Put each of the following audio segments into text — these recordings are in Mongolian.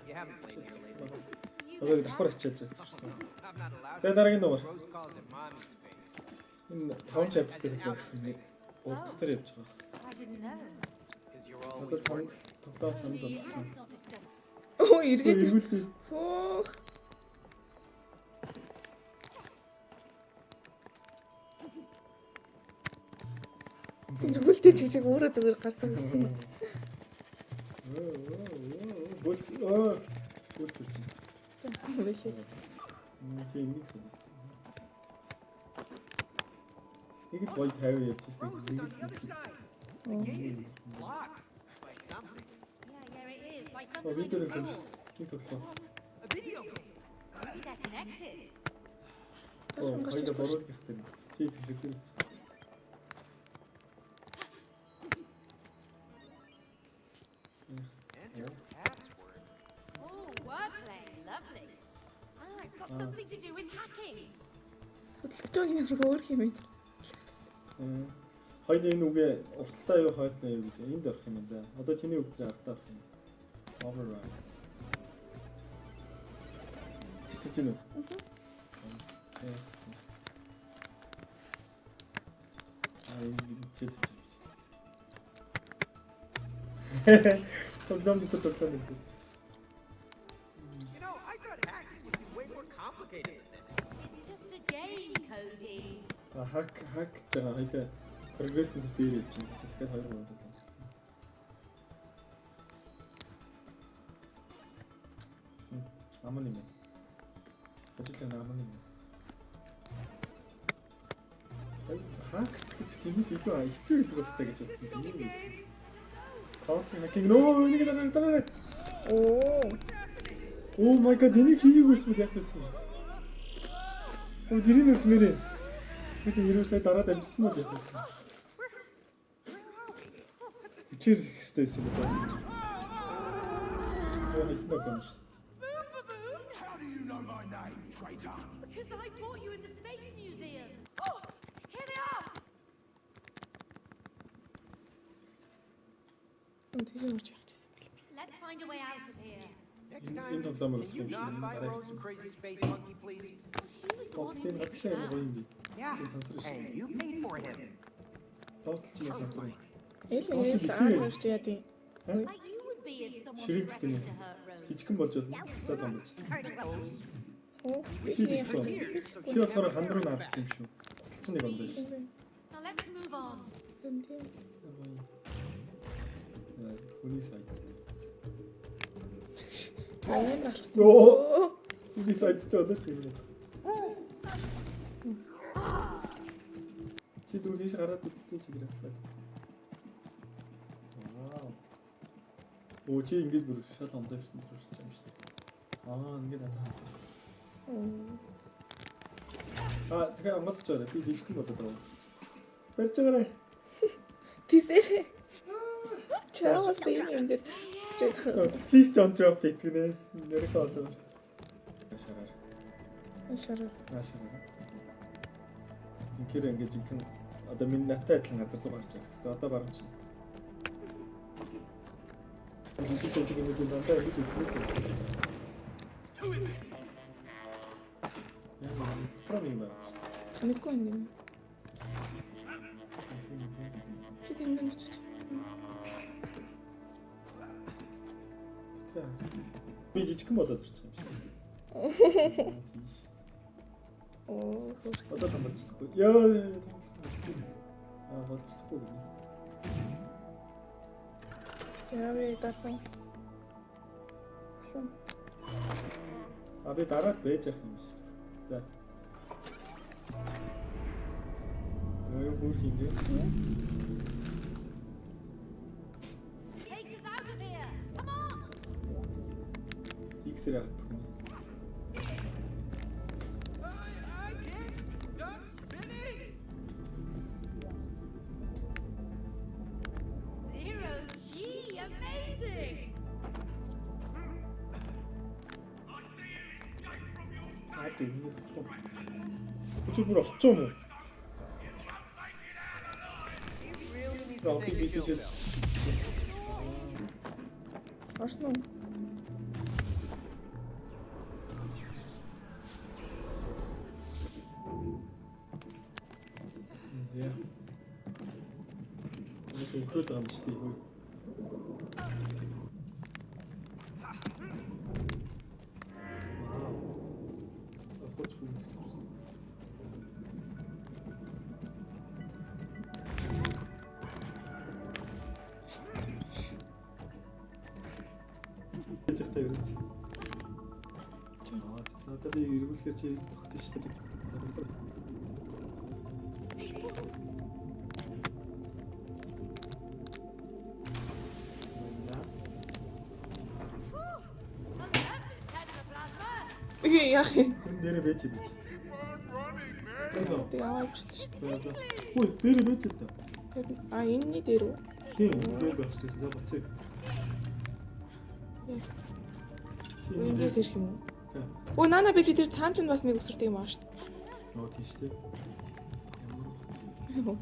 You haven't played lately. Одоо давхар ачиж байгаа. I'm not allowed За дараагийн дугаар. Rose calls it mommy space. Энэ 5 chapter хэлээ гэсэн нэг урд дотор явж байгаа. I didn't know. Because you're Одоо always цанд тоглоом цанд Let's болсон. not discuss. Оо эргээд ир. Эргүүлээ. Хөөх. Эргүүлтэй чиг өөрөө зүгээр гарцаг гисэн. Болт болт. Байлээ. Тийм нэг юм. Нэг л гой 50 явчихсан. Rose is on the other side. The gate is locked by something. Yeah, it is. By some Oh, we kind of did it. rules. Тийм тоглоо. A video game. Maybe they're connected. Хоёул борууд гэхтэй. Чи зөвлөхгүй. Enter password. Oh, wordplay. Lovely. It's got something to do with hacking. Хөдөлгөж байгаа юм шиг өөр юм байна. Хоёул энэ үгээ урталтаа юу хойтлоо юу гэж энд орох юм да. Одоо чиний үг дээр артаа орох юм. Override. Тэсэж гинэ. Тоглоом дэх тоглоом. You know, I thought hacking would be way more complicated than this. It's just a game, Cody. Хак жаа хоёлаа прогресс энэ дээр явж байна. Тэгэхээр 2 минут байна. Аман юм. Ажил аман юм. Хак чимээс илүү хэцүү гэдэг бастай гэж бодсон юм. Коутинг хакинг нөө нэг дараа. Оо. Oh my god, энийг хийгээс мэл яг байсан. Оо дэрийн үзмээрээ. Бид ерөө сая дараа дамжсан бол яг байсан. Ичээр ихтэй байсан юм байна. Яа хийсэн бэ? How do you know my name, traitor? Because I bought you in the Space Museum. Oh, here they are. Үнтэй юм чи хатсан бэл. Let's find a way out of here. Next In time, тоглоом can you not buy Rose a crazy space monkey, please? She was the one who Тоглоом picked хатшаа it юм up. гоё юм би. Yeah. And you paid for him. Тоглолт чинь сансан. Ээл R2 ч яа тий. Like you would be if someone Ширик threatened гинэ. to hurt Rose. Жижигхэн болж болно. За том болж. Оо би Чи тийм болохоор хандруу наалт юм шүү. Тоглолт чинь нэг ондоо шүү. Now let's move on. юм тийм. Хүний сайт. Аян алах. Оо. Хүний сайттай болоо шүү дээ. Чи дүү тийш гараад үзтээ чи график. Вау. Оо чи ингэж бүр шал ондоо шүү дээ юм шиг. Ингэ надаа. Тэгэхээр амгалах чараа би жижигхэн болоод байгаа. Барьж байгаарай. Тисэр. Чаавас тийм юм дээр стрит. Please don't drop it гинэ. Нэр хаадаг. Шараар. Шараа. Шараар. Инхээр ингэж жинхэнэ одоо минь наттай адилхан газар руу гарч байгаа. За одоо баруун чинь. Би ч ч юм уу дандаа ингэж үзсэн. Промин ба. Санахгүй юм. Чи тийм нэг ч. Би жижигхэн болоод ирсэн юм шиг. Оо хөр. Одоо тамбалчихгүй. Яа. Болчихгүй. Чавээ дархан. Сон. Би дараа байж явах юм шиг. За. Юу бүр ингэ. Take us out of here. Come on. X-ray авах. I can't stop spinning. Zero G. Amazing. Тийм. Бүр авчих юм уу? You really need to I'll take be a chill busy. pill. Орсон уу? Өөхөд байгаа юм шүү дээ. Ахоч хүн. Тэжтэй ирээд. За одоо би эргүүлэхээр чи тогтсон шүү дээ. Яах юм? Хүн дээрээ байж бич. Тэг аваачлаа шүү дээ. Хөөе, дээрээ байж л да. А энэний дээр үү? Тийм, дээр байх шүү дээ. Бацыг. Эндээс ирэх юм уу? Өө нана би чи тэр цаан чинь бас нэг өсөрдөг юм аа шүү дээ. Ноо тийш дээ. Юу?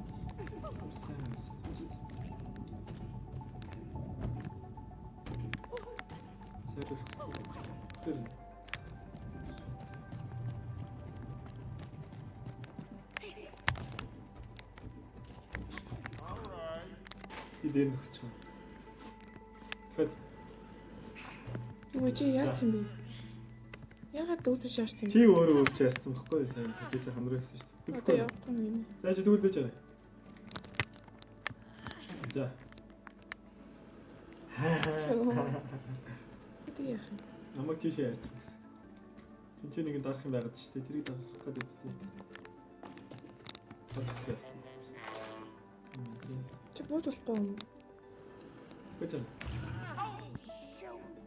Идэн төгсч байна. Тэгэхэд Юу чи яатсан бэ? Ягаад дүүтэж шаарсан чи бэ? өөрөө өөрчөө ярьсан байхгүй юу? Сайн хажуусаа хамрагсан шүү дээ. Одоо явахгүй юм. За чи тэгвэл байж байгаа. За. Тэг яах юм? Намайг тийш ярьсан гэсэн. Тинчээ нэг дарах юм байгаад шүү дээ. Тэрийг дарах гэдэг үстэй. Бас их. Чи бууж болохгүй юм. Гэж байна.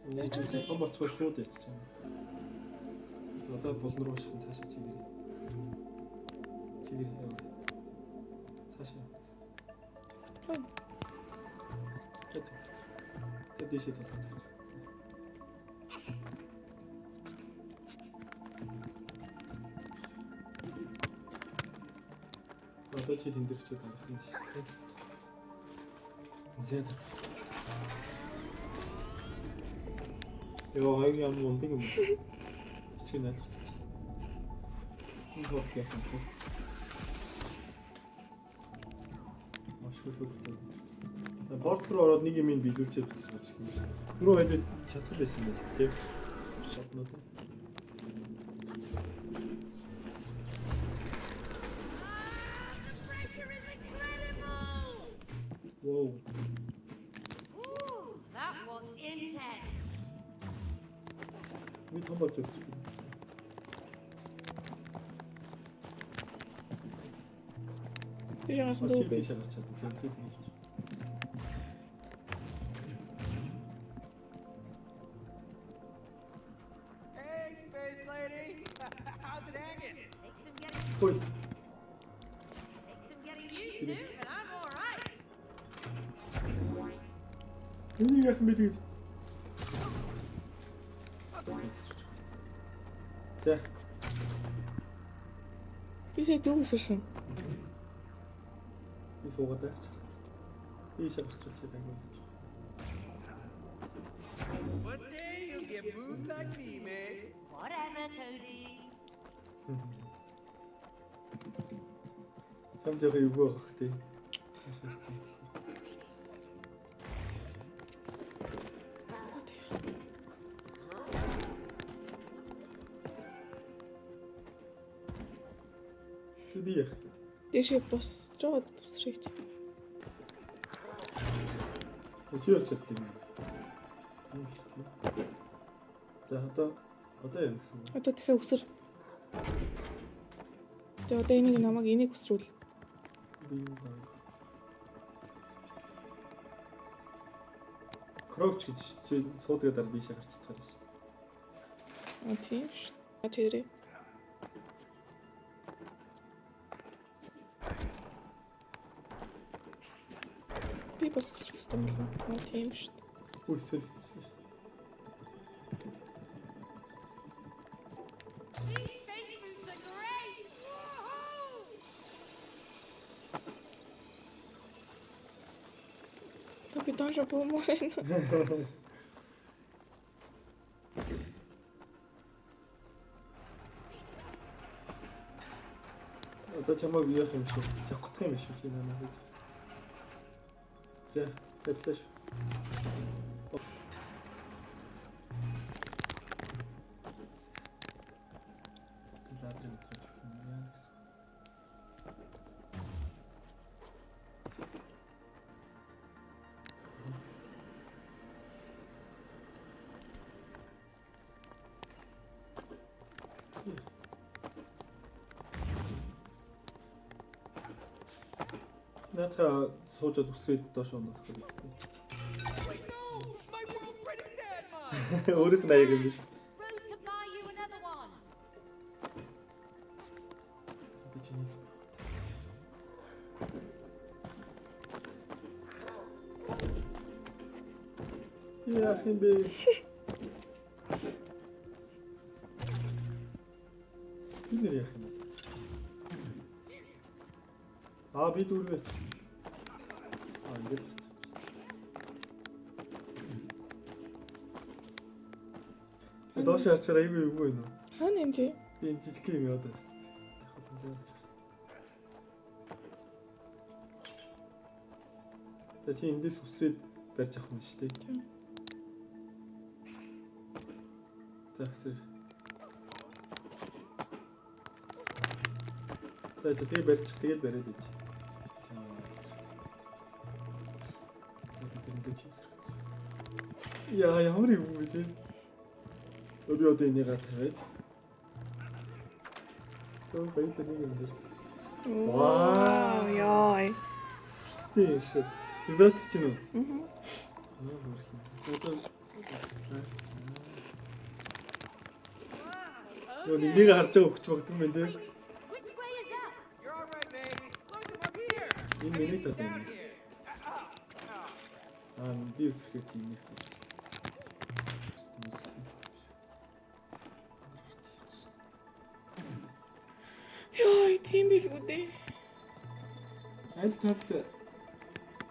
Яаж вэ? Том болцгоо шууд ячиж байгаа. Одоо болон руу шахын цаашаа чигээр. Чигээр яа. Цаашаа. Хөө. Тэгээд дэшээ тасаа. Одоо чи тэндэрч байгаа юм шиг. Зэт. Яа, хаяг юм унтиг юм. Чи нэлж. Энэ бол яах юм. Машгүйг. Порт руу ороод нэг юм биелүүлчихэд бэлсэн юм шиг. Түрүү хайлт чадсан байсан юм байна тийм. Чаднаа. Whoa. Ooh, that was intense. We talk about just. Би жаахан дөө бэ. Hey, space lady. How's it hanging? Ой, Takes some getting used to, but I'm all right. энэ яг мэдээ. За, Би сая дүү өсөрсөн. би суугаад байж. Би шавчулж байгаа. One day you'll get moves like me, man. Whatever, Cody. Чам жоо юу гоох тий. Би яах. Дэшээ босч жоод тусрыг. Өчигдөр чаддаг юм. За одоо яа гэсэн юм. Одоо дахиад өсөр. Тэгээ одоо энийг намайг энийг өсрүүл. Би Кроуч гэж чи суудгаа дараа дийшээ гарч чадхаар шүү дээ. А тийм ш. Тэрэ. Би бас өсрөх юм байна. А тийм ш. Үгүй солигдсон шүү. These space boots are great. Woohoo! Капитан Жапоморен. Одоо чамайг яах юм шиг. Чагтах юм шиг чи наа гэж. За, тэтлэш. Лаадрын өдрөж юм. Наадхаа суужаад үсрээд доош унах гэж байна. Wait, no! My world's greatest dad mine! Өөрийнх нь аяг юм биш. Rose can buy you another one. Одоо чиний. Яах юм бэ? Би нэр яах юм бэ? Би дүүрвэ. Ингээд. Доош харчаар аягүй юу вэ? Хаана юм чи? Би энэ жижиг юм яа даа. Тэ чи эндээс үсрээд барьж авах юм шүү дээ. Тийм. За үсрээ. За тэгээ барьж тэгээд бариад ич. Яа ямар юм бэ те? Би одоо энийг тавиад. Тоо баялаг нэг юм дээр. Вау, яа. Тийм шүү. Вибрат ч юм уу? Яа, нэг харж байгаа өгч багтсан байх тийм. Which way is up? You're all right, baby. Look, I'm up here. Энэ миний тал Down юм. here. Би үсрэхээ чи юм. Яа, тийм билгүү дээ. Аль тал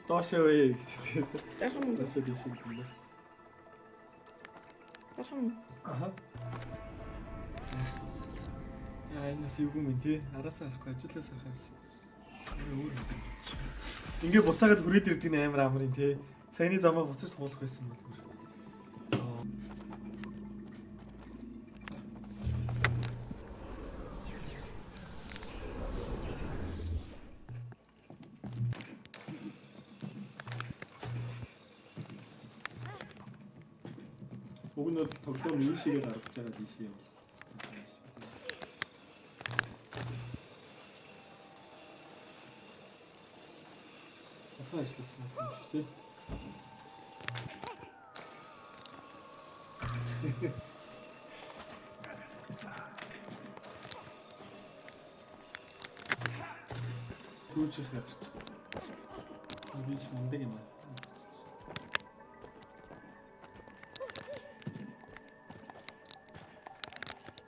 доошоо вэ гэсэн. Зархам уу? Доошоо дэш юм байна. Зархам уу? Аха. Энэ бас юу юм тий? Араасаа харахгүй ажиглаас харах юмсан. Ингээ буцаагаад хүрээд ирдэг нь амар амрын тий. Саяны замаа буцаж туулах байсан бол. Уг нь бол тоглоом юу шигээ гаргаж байгаа дийшээ бол. Асаа ажилласан юм шүү дээ. Түүч хэрэг. Би ч мундаг юм аа.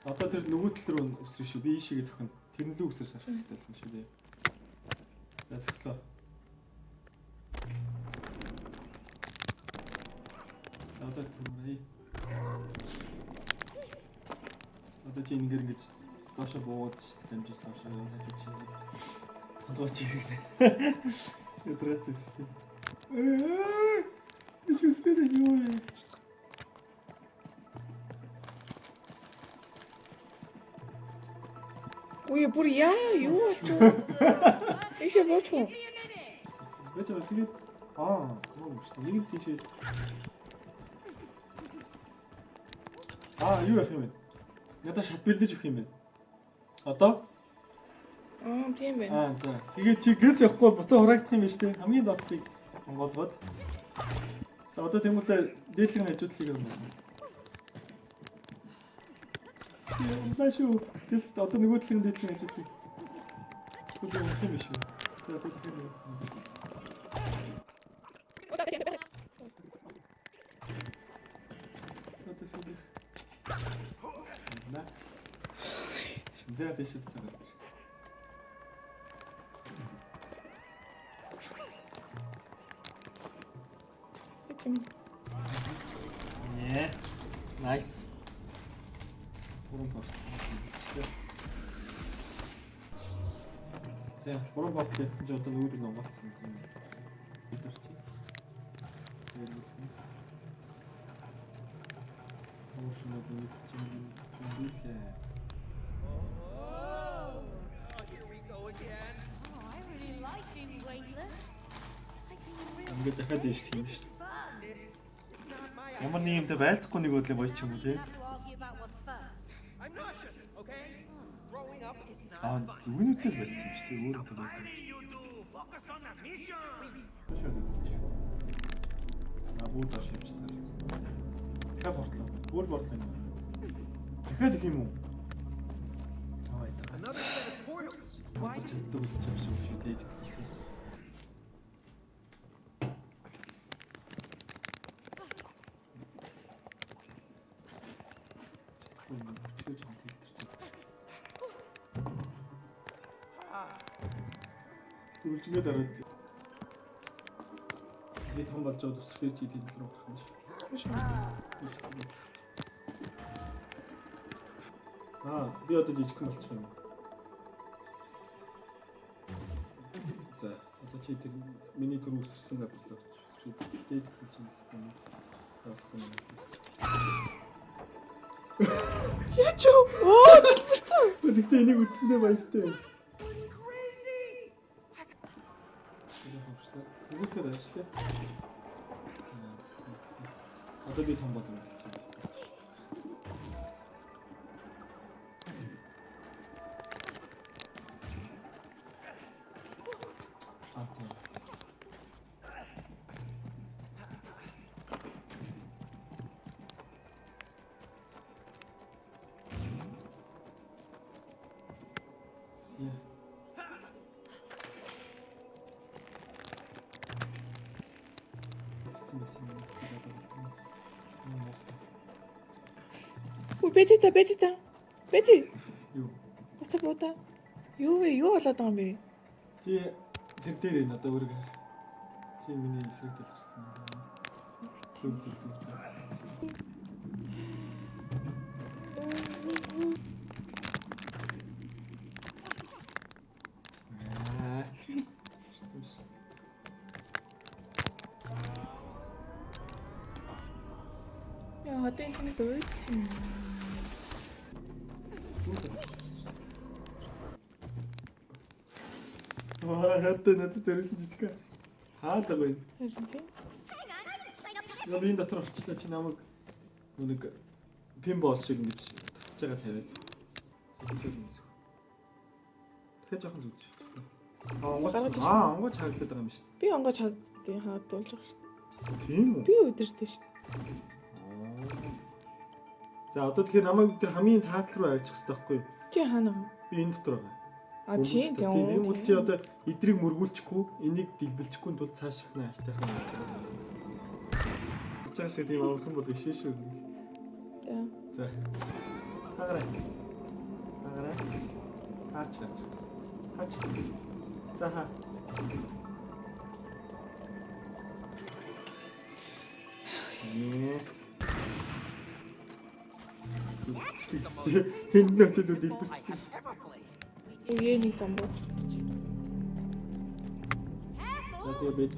Одоо тэр нөгөө тал руу өсрөх шүү. Би ийшээгээ зөхөн. Тэрнлүү өсөр сарах хэрэгтэй юм шүү дээ. За зөвлөө. Одоо түмэй. Одоо чи ингэж доошо буугаад дамжиж доошо хажиж чи. Халууч хэрэгтэй. Ядраад тест. Биш үстэй юу вэ? Ой, бүр яа, юу болчих. Ийшээ бууч уу? Give me a minute. Бэж тэгээд нөө шүү. Нэг нь тийшээ. Юу яах юм бэ? Надад шат бэлдэж өгөх юм бэ? Одоо? Тийм байна. За. Тэгээд чи гэс явахгүй бол буцаа хураагдах юм байна шүү дээ. Хамгийн доотлыг болгоод. За одоо тэгмүүлээ дээдлэг нь хажуудлыг юм байна. Яа шүү. Гэс одоо нөгөө талын дээдлэг нь хажуудлыг. Тэгвэл юм юм шүү. За одоо тэгэхээр Зэ дэшив цагаад. Эцэм. Yeah. Nice. Уран бот. За, уран бот гэсэн чинь одоо нөгөөдөг ном болсон юм. Oh, here we go again. Oh, I really like being weightless. Like being real Ингээд дахиад дэвш тийм шүү дээ. fun. This is not my Ямар idea. нэг юмтай байлдахгүй нэг бодлоо гоё ч юм уу Now we те. have to argue about what's fun. I'm nauseous, okay? Growing up is not Аа fun. зүгнүүтэй байлцсан юм шүү дээ. Өөр юм байлаа. You do. Focus on the mission. Шууд үзлээ шүү. Бүр доош явж таарсан. Дахиад бортлоо. Бүр бортлоо. Дахиад их юм уу? Another set of portals. Why Чи дүүлж явж шүү дээ. Түлжгээ дараад би том болж байгаа төсрөхөөр чи тэнд рүү гарах юм шүү. Би одоо жижигхэн болчих юм. За, одоо чи тэр миний түр үсэрсэн газар руу очиж дээдсэн чинь юм. Яач юу? Оо, дэлбэрсэн. Тэгтээ энийг үтсэндээ баяртай. Бүгдээр ааш тээ. Одоо би том болов юм байна. Ой, бэжита. Бэжи. Юу? Уцаа буута. Юу вэ? Юу болоод байгаа юм бэ? Чи тэр дээр энэ одоо өөрөөр чи миний эсрэг таларсан. Зүг. Яа, одоо энэ чинээс ууц чинь. Хатта надад төрсэн жижиг. Хаалга байна. Харин тийм. Би энэ дотор орчлоо чи намайг нэг пинбол шиг ингэж татж байгаа тавиад. Тэгэхээр жоохон зүгж. Онгоц харагдаад байгаа юм шүү дээ. Би онгоц хагддаг хадуулж байгаа шүү дээ. Тийм үү? Би өдөртэй шүү дээ. За одоо тэгэхээр намайг тэр хамгийн цаатал руу авчих хэрэгтэй байхгүй юу? Чи хаана байгаа? Би энэ дотор байгаа. А чи тийм үү? Чи одоо эдрийг мөргүүлчихгүй, энийг дэлбэлчихгүй тул цааших нь айтайхан. Чааш тийм авах юм бол ишээ шүү. За. Хагараа. Хаач. За хаа. Тэнд нь очиж дэлбэрчихсэн. ever played. Үе нэг зам боо. За тэгээ бэж.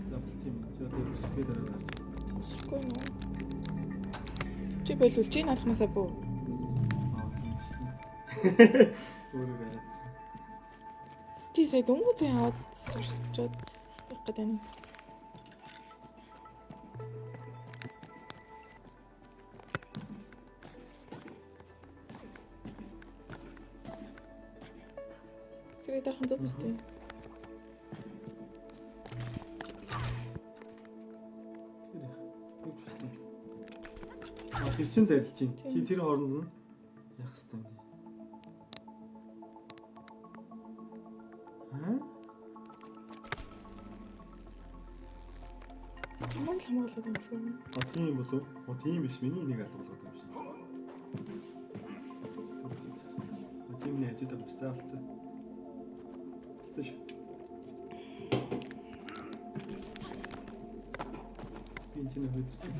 За бэлцсэн юм. За тэгээ бүсгээ дараа. Өсөхгүй нөө. Чи болвол чи наадахнасаа бөө. Өөрөө байцсан. Чи сая дөнгөж аваад сурчаад явах гэдэг юм. Тэгээ дахин зөвстэй. Тэр чин зайлж чинь. Чи тэр хооронд нь яах хэвээр юм. Чамайг л хамгаалаад юм шүү. Тийм болов уу? Тийм биш. Миний энийг алгуулдаг юм шиг. Тийм нэ ажид авч заалцсан. Болцсон шүү. Энэ чинь хөдөлсөн.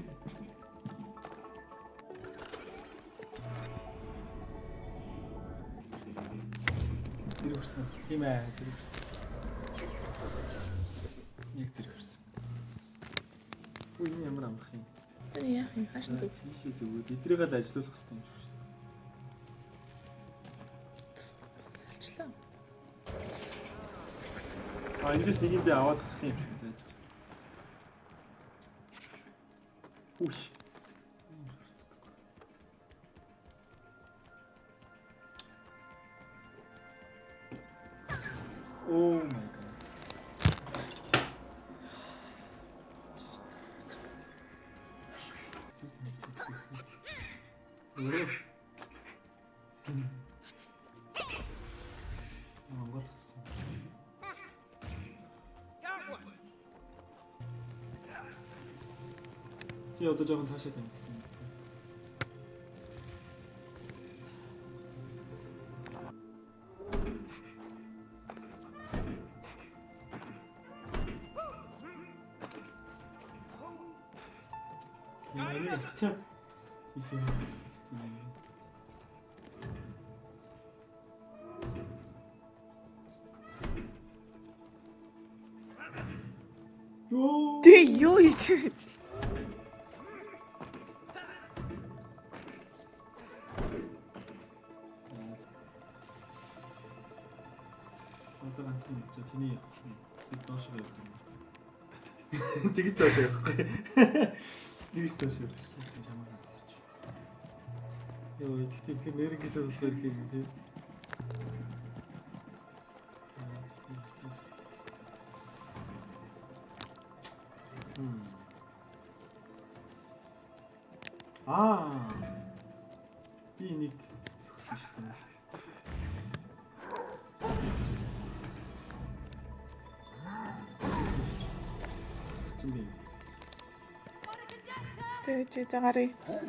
Тэр үрсэн. Тийм ээ. Яг зэрэг ирсэн. Үгүй энэ ямар амрах юм. Яах юм хашин зүг. Тийш зүгүүд эдрийг л ажилуулах хэрэгтэй юм шиг шүү. Салчлаа. Эндээс нэг юм би аваад гарах юм шиг зааж. Үш. Oh my god. Чи одоо жоохон цаашаа тавьсан. Яа, чад. Ишээ. Оо. Тэ юу хийж. Одоо ганцхан хэлж байгаа чиний би доош явах юм. Тэгж доош явах. Тэгж доош явах. Чамаа хацаач. Йоо, тэгтээ нэрнгээсээ болохоор их юм тий. Би нэг зөвсөн шүү дээ. Тэ загарыг. Let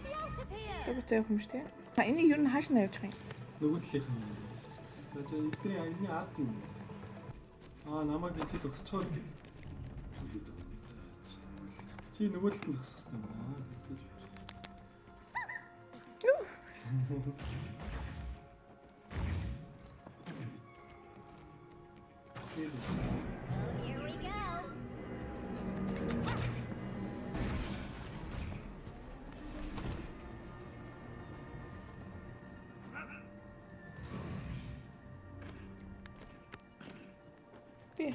the out of here. Тэг үгүй юм шүү дээ. Энийг ер нь хааш нь явж байгаа юм. Нөгөө талынх нь. За эдгээр энэ арт юм. Намайг чи зогсчихоо. Чи нөгөө талд нь зогсох юм байна. Here we go. Тэ.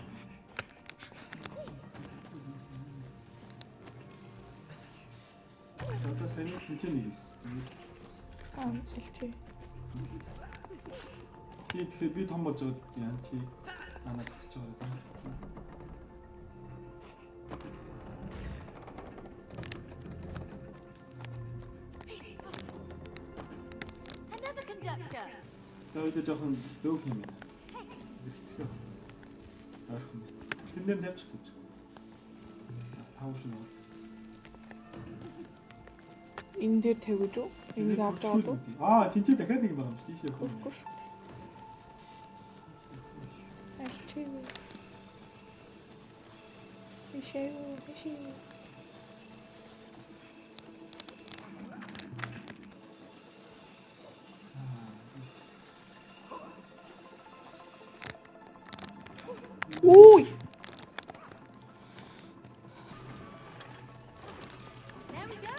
Одоо сайн чинь нэг юм. Хэлчихье. Тэгэхээр би том болж байгаа яа чи намайг зогсож байгаа юм. Another conductor. Тэгээд жоохон зөөх юм байна. Ихтгэв. Архан. Тэндээр тавьчихгүй. Пауш нь. Энэ дээр тавьж уу? Энийг авч аваад уу? Тэнцээ дахиад нэг байгаа юм шүү. Тийш явах. Үгүй шүү дээ. Алчээ. Ишээ. Ой. There we go.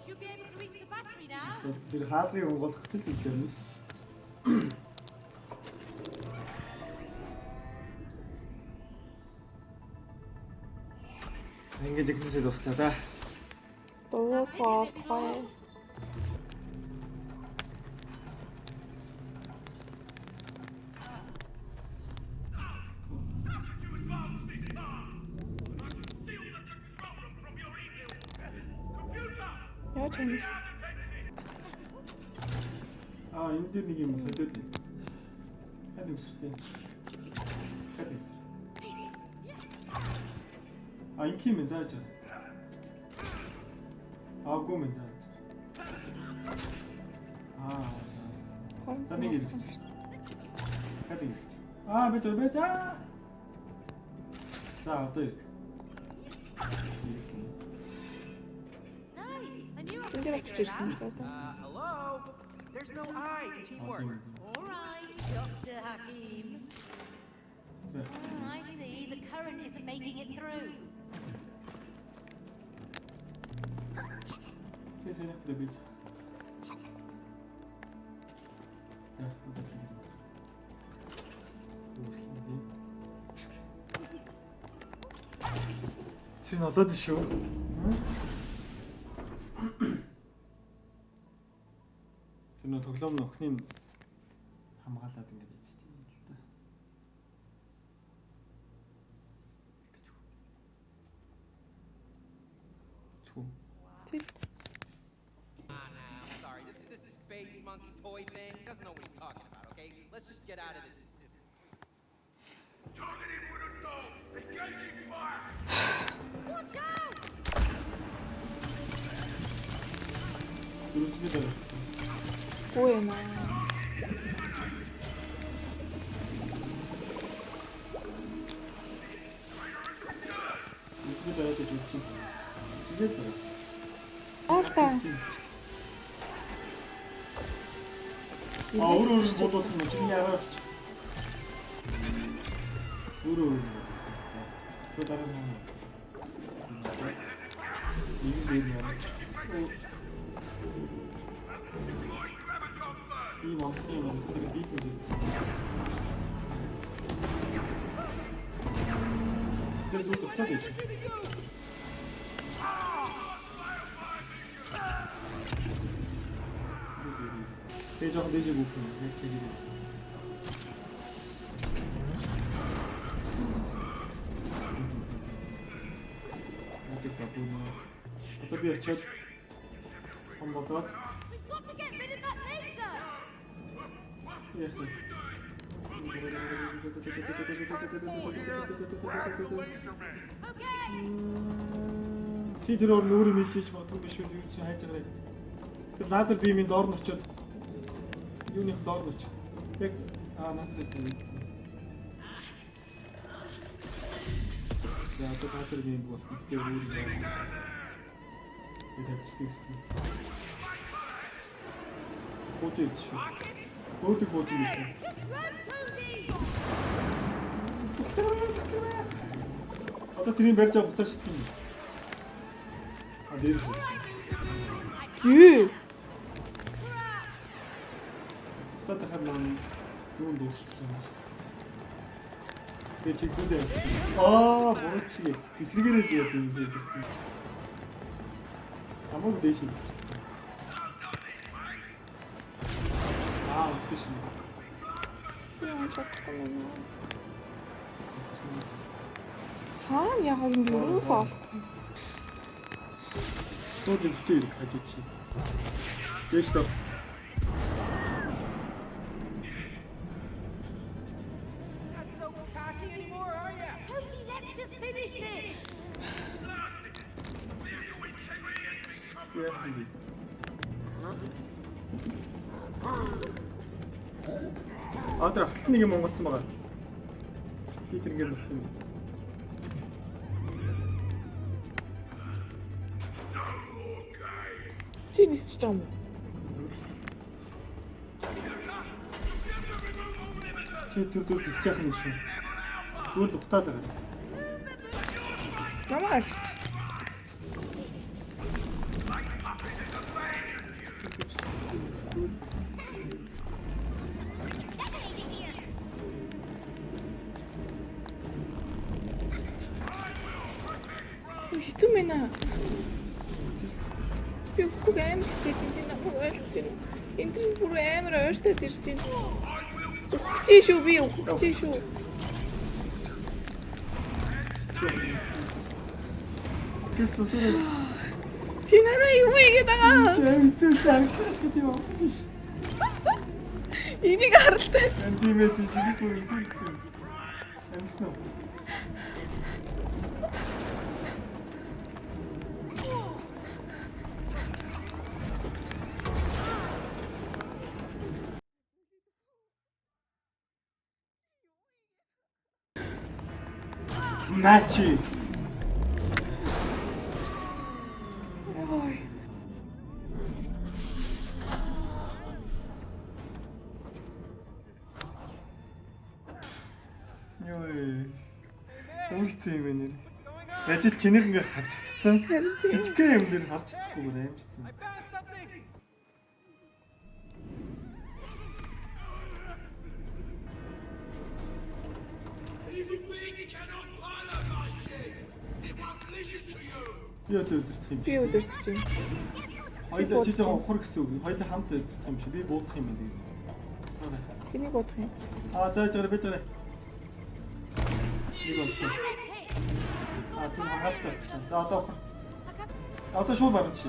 Should be able to reach the battery now. Тэр хаалгыг онгойлгох ч гэж юм шүү. Ингэж ихнээсээ дуслаа да. Дуусгаад хай. Яа чанис. Энэ дээр нэг юм солиод байна. Хад өсөртэй. Хад өсөр. Инки мен зааж. Гоо мен зааж. За нэг ирэх. Хад ирэх. Бэж. За одоо ирэх. Nice. I knew I Энд дээр очиж ирэх юм шүү дээ. Hello? There's no I in teamwork. All right. Dr. Hakim. I see. The current isn't making it through. 세세력 드래비지. 자, 어디다 저기. 지금 어디다 드쇼? 저는 тоглоом охины хамгаалаад ингэж ичдэг юм л та. Чүү. Зэл. I'm sorry. This space monkey toy thing. He doesn't know what he's talking about. Okay, let's just get out of this. Targeting wooden dog. Engaging fire. Watch out! 이렇게 되네. Гүй наа. 이렇게 돼야 돼 좋지. 이겼어요. Аалта. 아, 오늘 못 왔으면 지금 야라지. 오늘 또 다른 거. 이게 되면 이 멍청이는 되게 미국이지. 그래도 좀 써야지. 대적 45분 맥체기를 먹겠다 보면 어차피 첫 한번 써 We've got to get rid of that laser! 예스 Okay! чи тэр өөрөөр мэдчихэж бодсон биш үү юу ч хайж байгаа юм. Тэр лазер бимийн доор нь очиод юуных доор нь очив. Яг наадах юм. За одоо лазер бим болсон. Тэр өөр юм. Яг хэвчээстэй. Хотич. Хотик юм. Just run, Cody! Одоо тэрийг барьж авах буцаа шигтэн. А дээр. Юу? Одоо харна юунд дуусчихсан юм. Тэгээ чи күдээ. Борчи. Эсрэгээрээ дээд юм дээр. Амаг дэшин. үтсэн шүү. Яа чадахгүй юм. Хаана яхаг юм юус олохгүй. Сууд ихтэй хажиж чи. Дэш тоо. Not so cocky anymore, are ya? Cody, let's just finish this. Яах юм. Тэр ахлт нэг юм онгоцсон байгаа. Би тэр ингэ болох юм. Чи нисч байгаа юм уу? Чи түр тисч яах юм шүү. Түр ухтаалаа. Намаа арчилж. Хитэн мэнэ. Би үгүй амар хичээж чинь намайг ойлгож байна. Энд тэр бүр амар ойртоод ирж байна. Үхчихээ шүү би үхчихээ шүү. Гэсүсээ. Чи надаа юу игээд байгаа? Чам зүсээ гэдэг юм. Энийг харалтай. Антимэт гэдэг үү хэлсэн. Энснэ. Начи. Ой. Үргэлцсэн юм нэр. Ажил чинийх ингээ хавчигдсан. Харин тийм. Жижигхэн юм дээр харж чадахгүйгээр амжицсан. I found something. Even big cannot pilot my ship. It won't listen to you. Би одоо өдөртөх юм Би шиг. өдөрч чинь. Хоёлаа чи жоо ухар гэсэн үг. Хоёлаа хамт өдөртөх юм шиг. Би буудах юм байна. Хэнийг бодох юм? Зааж гараа би зараа. Нэг онцсон. Түн хамгаалт тавьчихсан. За одоо ухар. Одоо шууд баруун чи.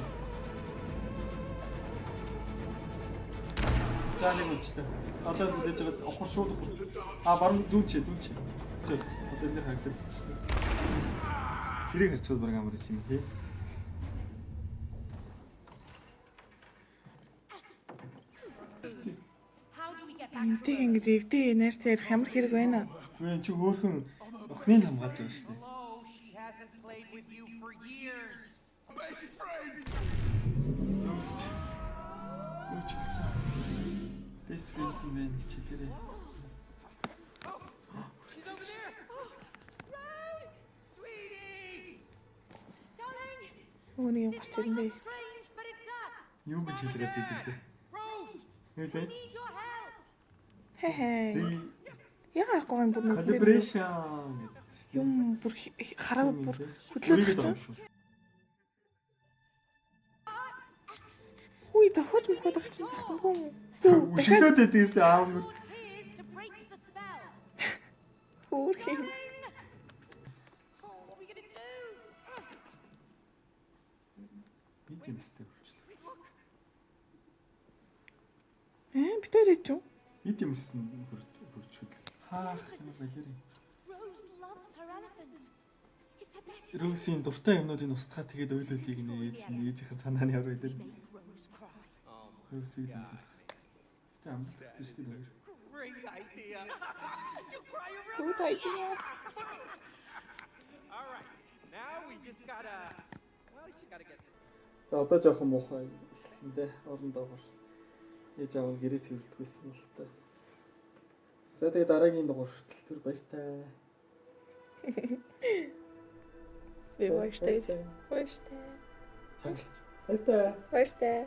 За нэг үнчлээ. Одоо үлээж байгаа ухар шууд ухар. Баруун зүүн чи. Чөө. Одоо энэ харагдаж байна. Тэрийг харцууд бараг амар юм хий. How do we get back Энтийг ингэж эвдээ нэртэй ярих ямар хэрэг байна? Үгүй чи хөөхөн охиныг хамгаалж байгаа шүү дээ. Hello, she hasn't played with you for years. Best friend. Юуст. Юу ч гэсэн. Best friend мэн гэж хэлээрээ. She's over there. Rose? Sweetie. Darling, Өөний юм this гарч might ирэндээ. look strange, but it's us. Юу гэж хэлж гарч ирдэг лээ. Rose. Юу лээ? Need your help. Хэ. Яга аргагүй юм бүр нүд. Calibration гэдэг. Юм бүр хараа бүр хөдлөөд гарч. Үй зохиож мөхөд гарч чинь захтангүй. Зүг. Үшгэлээд байдгээс аав Your tears to break the spell. Хөөх юм. Darling. Oh, what are we gonna do? Бид юм сте хүрчлээ. Битээр ич үү? Бид юм сэн хүрч хөдөл. Хаах юм байлээ. Rose loves her elephants. It's her best friend. Рүүсийн дуртай юмнуудыг устгаа тэгээд ойлуулыг ээжийнхэн санааны яваа байлээ. Make Rose cry. Рүүсийг л. Тэ амлах гэж тийм. Great idea. You'll cry a river. Good idea. All right. Now we just gotta get. За одоо жоохон муухай эхлэхэндээ орондоогоор ээж аав нь гэрээ цэвэрлдэг байсан л та. За тэгээ дараагийн дугаар хүртэл түр баяртай. Би баяртай. Баяртай. Баяртай. Баяртай.